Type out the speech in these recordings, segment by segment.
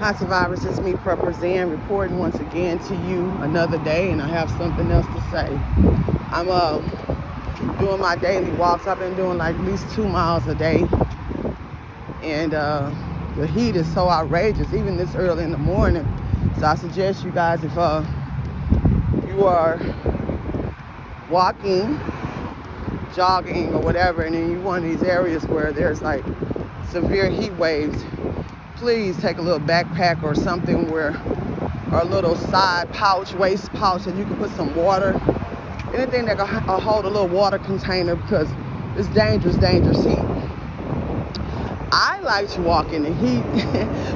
Hi survivors, it's me, Prepper Zan, reporting once again to you another day, and I have something else to say. I'm doing my daily walks. I've been doing like at least 2 miles a day, and the heat is so outrageous, even this early in the morning. So I suggest you guys, if you are walking, jogging, or whatever, and in one of these areas where there's like severe heat waves, please take a little backpack or something or a little side pouch, waist pouch, and you can put some water, anything that can hold a little water container, because it's dangerous heat. I like to walk in the heat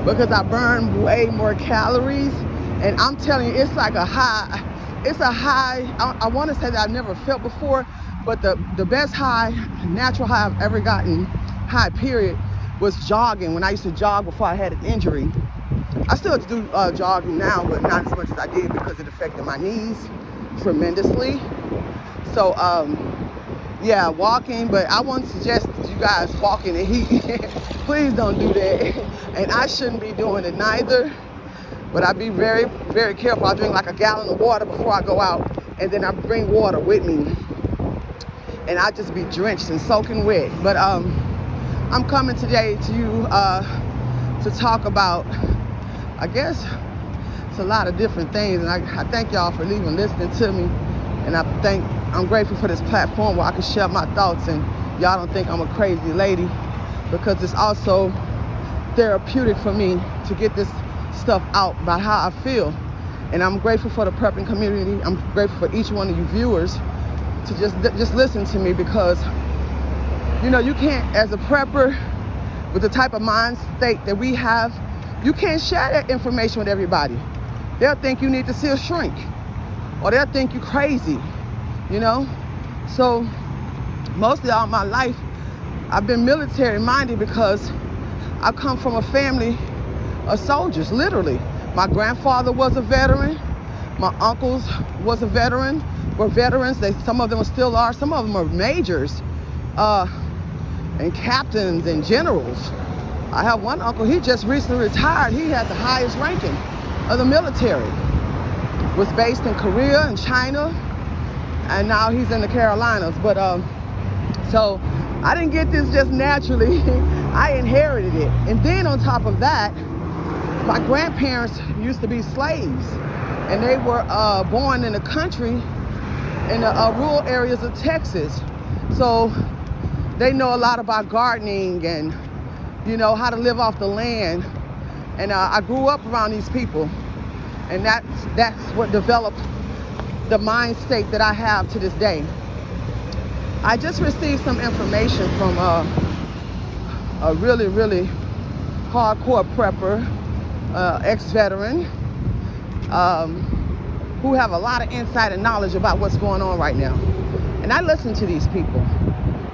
because I burn way more calories, and I'm telling you, it's like a high. It's a high, I want to say that I've never felt before, but the best high, natural high I've ever gotten, high period, was jogging. When I used to jog before I had an injury. I still do jogging now, but not as much as I did because it affected my knees tremendously. So yeah, walking, but I wouldn't suggest you guys walk in the heat. Please don't do that. And I shouldn't be doing it neither, but I be very, very careful. I drink like a gallon of water before I go out, and then I bring water with me, and I just be drenched and soaking wet. But I'm coming today to you to talk about, I guess, it's a lot of different things, and I thank y'all for listening to me, and I'm grateful for this platform where I can share my thoughts, and y'all don't think I'm a crazy lady, because it's also therapeutic for me to get this stuff out about how I feel. And I'm grateful for the prepping community. I'm grateful for each one of you viewers to just listen to me, because you know, you can't, as a prepper, with the type of mind state that we have, you can't share that information with everybody. They'll think you need to see a shrink, or they'll think you crazy, you know? So mostly all my life, I've been military minded because I come from a family of soldiers, literally. My grandfather was a veteran. My uncles were veterans. Some of them still are. Some of them are majors. And captains and generals. I have one uncle, he just recently retired. He had the highest ranking of the military. Was based in Korea and China, and now he's in the Carolinas. But so I didn't get this just naturally. I inherited it. And then on top of that, my grandparents used to be slaves, and they were born in the country, in the rural areas of Texas. So they know a lot about gardening and, you know, how to live off the land. And I grew up around these people, and that's what developed the mind state that I have to this day. I just received some information from a really, really hardcore prepper, ex-veteran, who have a lot of insight and knowledge about what's going on right now. And I listen to these people.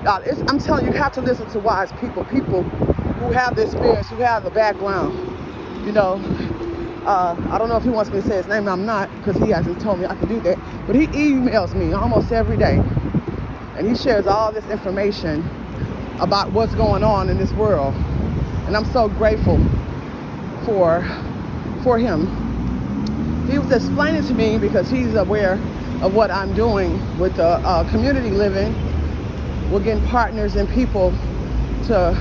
I'm telling you, you have to listen to wise people who have the experience, who have the background. You know, I don't know if he wants me to say his name. I'm not, because he hasn't told me I can do that. But he emails me almost every day, and he shares all this information about what's going on in this world. And I'm so grateful for him. He was explaining to me, because he's aware of what I'm doing with the community living. We're getting partners and people to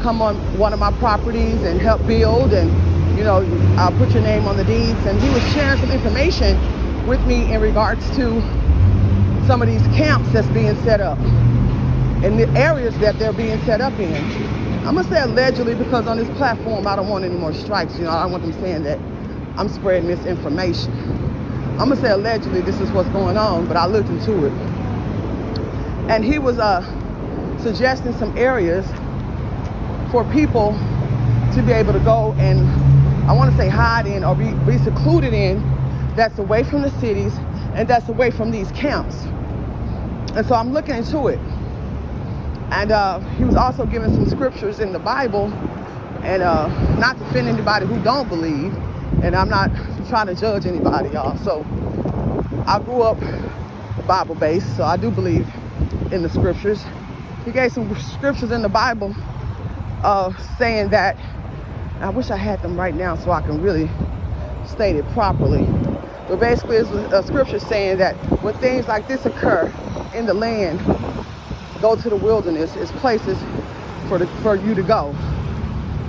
come on one of my properties and help build, and, you know, I'll put your name on the deeds. And he was sharing some information with me in regards to some of these camps that's being set up and the areas that they're being set up in. I'm gonna say allegedly, because on this platform I don't want any more strikes. You know, I don't want them saying that I'm spreading misinformation. I'm gonna say allegedly this is what's going on, but I looked into it. And he was suggesting some areas for people to be able to go and, I want to say, hide in or be secluded in, that's away from the cities and that's away from these camps. And so I'm looking into it. And he was also giving some scriptures in the Bible, and not to offend anybody who don't believe, and I'm not trying to judge anybody, y'all. So I grew up Bible-based, so I do believe in the scriptures. He gave some scriptures in the Bible saying that I wish I had them right now so I can really state it properly. But basically, it's a scripture saying that when things like this occur in the land, go to the wilderness. It's places for you to go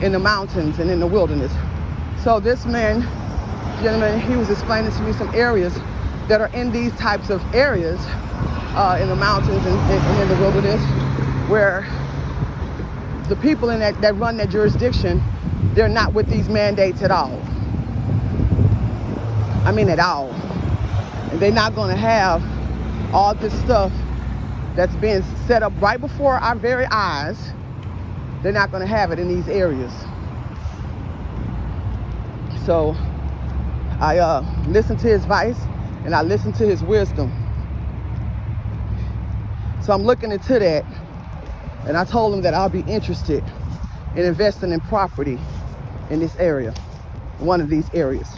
in the mountains and in the wilderness. So this gentleman, he was explaining to me some areas that are in these types of areas, in the mountains and in the wilderness, where the people in that run that jurisdiction, they're not with these mandates at all. I mean at all. And they're not going to have all this stuff that's being set up right before our very eyes. They're not going to have it in these areas. So I listened to his advice and I listened to his wisdom. So I'm looking into that, and I told him that I'll be interested in investing in property in this area, one of these areas.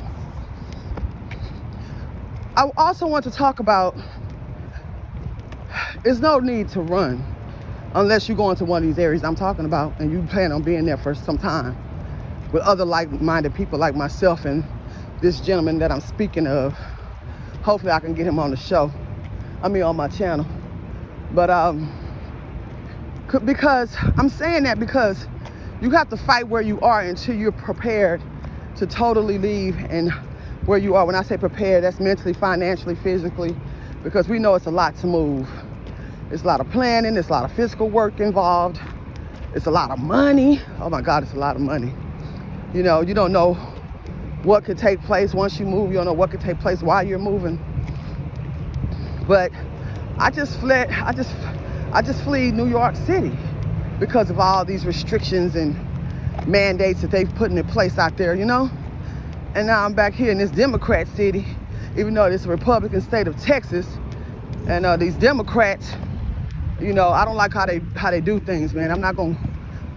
I also want to talk about, there's no need to run unless you go into one of these areas I'm talking about and you plan on being there for some time with other like-minded people like myself and this gentleman that I'm speaking of. Hopefully I can get him on the show. On my channel. But because I'm saying that because you have to fight where you are until you're prepared to totally leave and where you are. When I say prepared, that's mentally, financially, physically, because we know it's a lot to move. It's a lot of planning, there's a lot of physical work involved. It's a lot of money. Oh my God, it's a lot of money. You know, you don't know what could take place once you move. You don't know what could take place while you're moving. But I just fled New York City because of all these restrictions and mandates that they've put in place out there, you know? And now I'm back here in this Democrat city, even though it's a Republican state of Texas. And these Democrats, you know, I don't like how they do things, man. I'm not gonna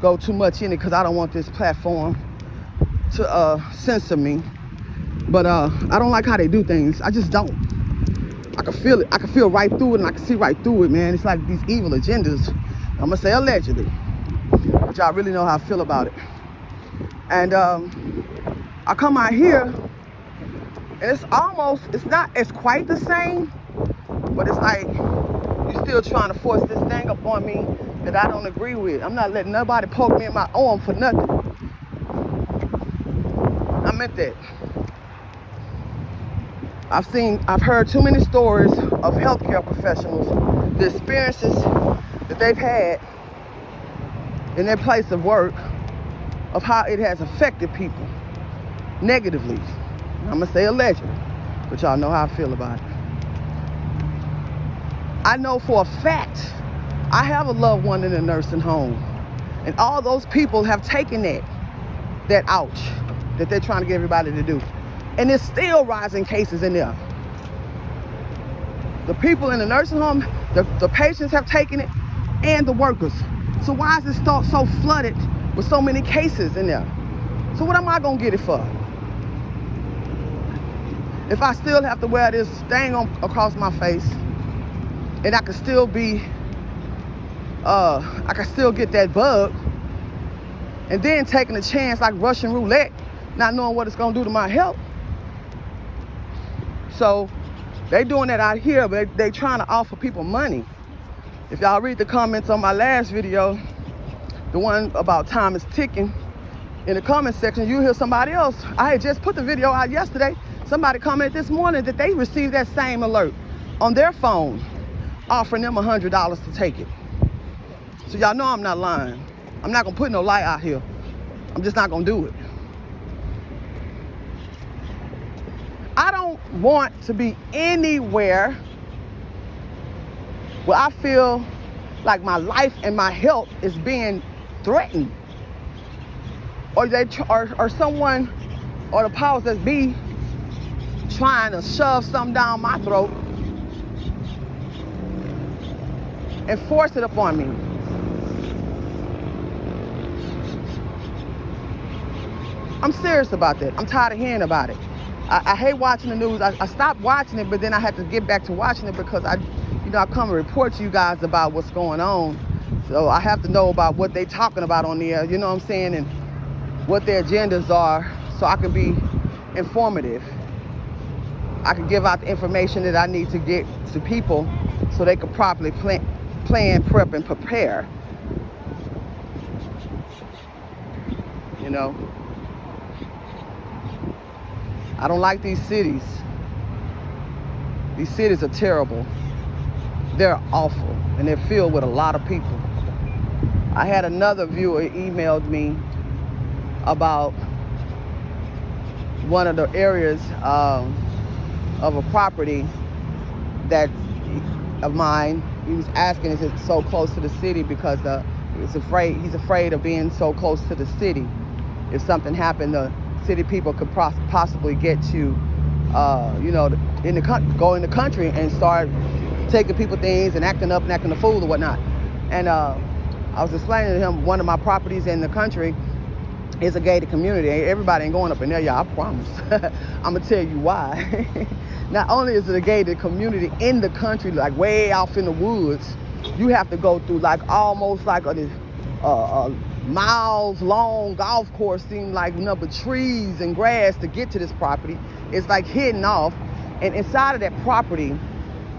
go too much in it because I don't want this platform to censor me. But I don't like how they do things. I just don't. I can feel it. I can feel right through it, and I can see right through it, man. It's like these evil agendas. I'm gonna say allegedly, but y'all really know how I feel about it. And I come out here, and it's not as quite the same, but it's like you're still trying to force this thing upon me that I don't agree with. I'm not letting nobody poke me in my arm for nothing. I meant that. I've heard too many stories of healthcare professionals, the experiences that they've had in their place of work, of how it has affected people negatively. I'm gonna say allegedly, but y'all know how I feel about it. I know for a fact, I have a loved one in a nursing home, and all those people have taken that ouch that they're trying to get everybody to do. And there's still rising cases in there. The people in the nursing home, the patients have taken it, and the workers. So why is it so flooded with so many cases in there? So what am I gonna get it for? If I still have to wear this thing across my face, and I can still be, I can still get that bug, and then taking a chance like Russian roulette, not knowing what it's gonna do to my health. So they doing that out here, but they trying to offer people money. If y'all read the comments on my last video, the one about time is ticking, in the comment section, you hear somebody else. I had just put the video out yesterday. Somebody commented this morning that they received that same alert on their phone, offering them $100 to take it. So y'all know I'm not lying. I'm not gonna put no lie out here. I'm just not gonna do it. I don't want to be anywhere where I feel like my life and my health is being threatened, or someone or the powers that be trying to shove something down my throat and force it upon me. I'm serious about that. I'm tired of hearing about it. I hate watching the news. I stopped watching it, but then I had to get back to watching it because I come and report to you guys about what's going on. So I have to know about what they talking about on the air, you know what I'm saying? And what their agendas are so I can be informative. I can give out the information that I need to get to people so they can properly plan, prep, and prepare. You know, I don't like these cities. These cities are terrible. They're awful, and they're filled with a lot of people. I had another viewer emailed me about one of the areas of a property that of mine. He was asking, is it so close to the city, because he's afraid of being so close to the city. If something happened, the city people could possibly get to, go in the country and start taking people things and acting up and acting a fool or whatnot. And I was explaining to him, one of my properties in the country is a gated community. Everybody ain't going up in there, y'all, I promise. I'm gonna tell you why. Not only is it a gated community in the country, like way off in the woods, you have to go through like almost like a miles long golf course, seem like number trees and grass to get to this property. It's like hidden off, and inside of that property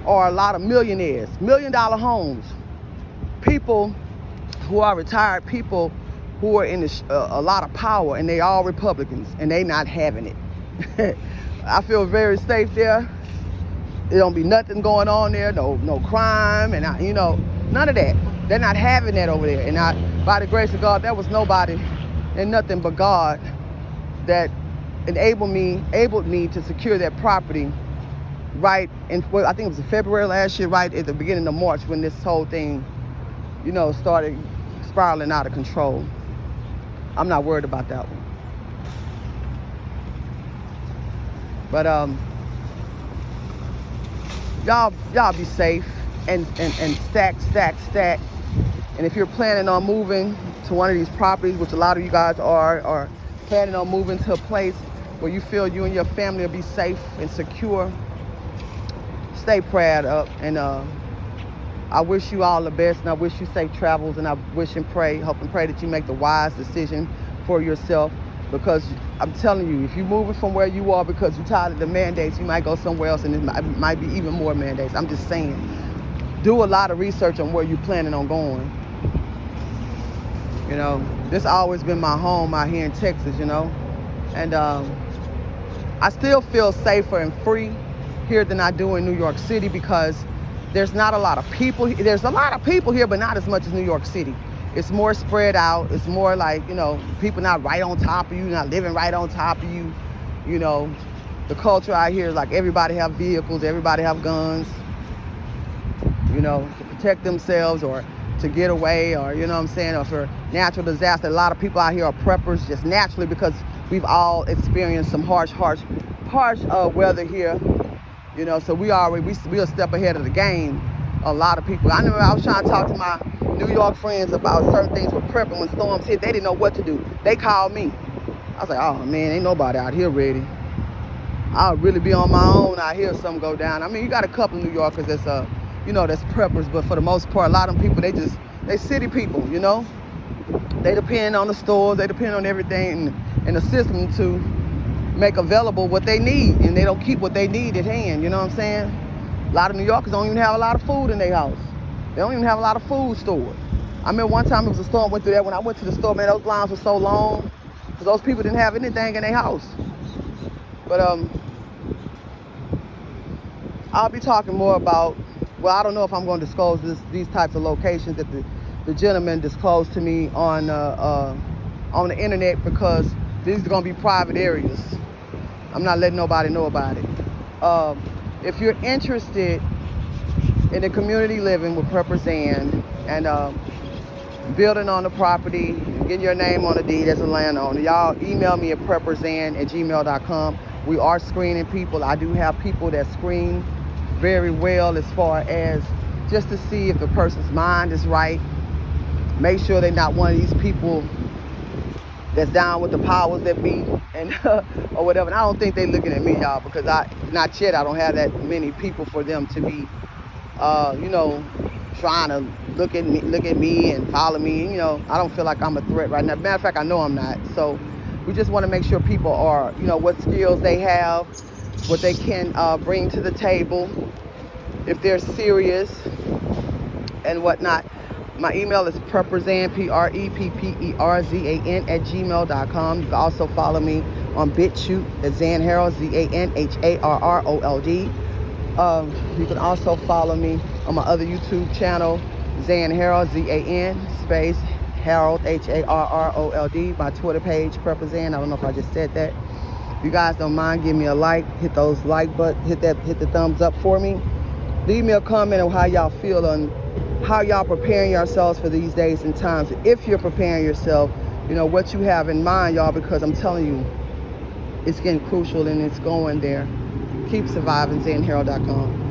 are a lot of millionaires, $1 million homes, people who are retired people who are in a lot of power, and they all Republicans, and they not having it. I feel very safe there. There don't be nothing going on there, no crime, and none of that. They're not having that over there. And by the grace of God, there was nobody and nothing but God that enabled me to secure that property right in, well, I think it was in February last year, right at the beginning of March, when this whole thing, started spiraling out of control. I'm not worried about that one. But y'all be safe and stack. And if you're planning on moving to one of these properties, which a lot of you guys are planning on moving to a place where you feel you and your family will be safe and secure, stay prayed up. And I wish you all the best, and I wish you safe travels, and I wish and pray, hope and pray that you make the wise decision for yourself. Because I'm telling you, if you're moving from where you are because you're tired of the mandates, you might go somewhere else, and it might be even more mandates. I'm just saying, do a lot of research on where you're planning on going. This always been my home out here in Texas, and I still feel safer and free here than I do in New York City, because there's not a lot of people. There's a lot of people here, but not as much as New York City. It's more spread out. It's more like, people not right on top of you, not living right on top of you. The culture out here is like everybody have vehicles, everybody have guns, to protect themselves or to get away, or, or for natural disaster. A lot of people out here are preppers just naturally, because we've all experienced some harsh weather here. So we're a step ahead of the game. A lot of people. I remember I was trying to talk to my New York friends about certain things with prepping when storms hit. They didn't know what to do. They called me. I was like, oh man, ain't nobody out here ready. I'll really be on my own out here if something go down. I mean, you got a couple of New Yorkers that's that's preppers, but for the most part, a lot of them people, they city people, They depend on the stores, they depend on everything and the system to make available what they need, and they don't keep what they need at hand, you know what I'm saying? A lot of New Yorkers don't even have a lot of food in their house. They don't even have a lot of food stored. I remember one time it was a storm went through there. When I went to the store, man, those lines were so long because those people didn't have anything in their house. But I'll be talking more about, well, I don't know if I'm going to disclose these types of locations that the gentleman disclosed to me on the internet, because these are going to be private areas. I'm not letting nobody know about it. If you're interested in the community living with Represent and building on the property, getting your name on the deed as a landowner, y'all email me at prepperzan@gmail.com. We are screening people. I do have people that screen very well as far as just to see if the person's mind is right. Make sure they're not one of these people that's down with the powers that be and or whatever. And I don't think they're looking at me, y'all, because not yet I don't have that many people for them to be trying to look at me and follow me. I don't feel like I'm a threat right now. Matter of fact, I know I'm not. So We just want to make sure people are, you know, what skills they have, what they can bring to the table, if they're serious and whatnot. My email is prepperzan, PREPPERZAN @gmail.com. You can also follow me on BitChute at Zan Harold, ZANHARROLD. You can also follow me on my other YouTube channel, Zan Harold, ZAN space Harold, HARROLD. My Twitter page, Prepperzan. I don't know if I just said that. If you guys don't mind, give me a like, hit those like button, hit the thumbs up for me. Leave me a comment on how y'all feel on how y'all preparing yourselves for these days and times. If you're preparing yourself, you know, what you have in mind, y'all, because I'm telling you, it's getting crucial and it's going there. Keep surviving, ZanHarold.com.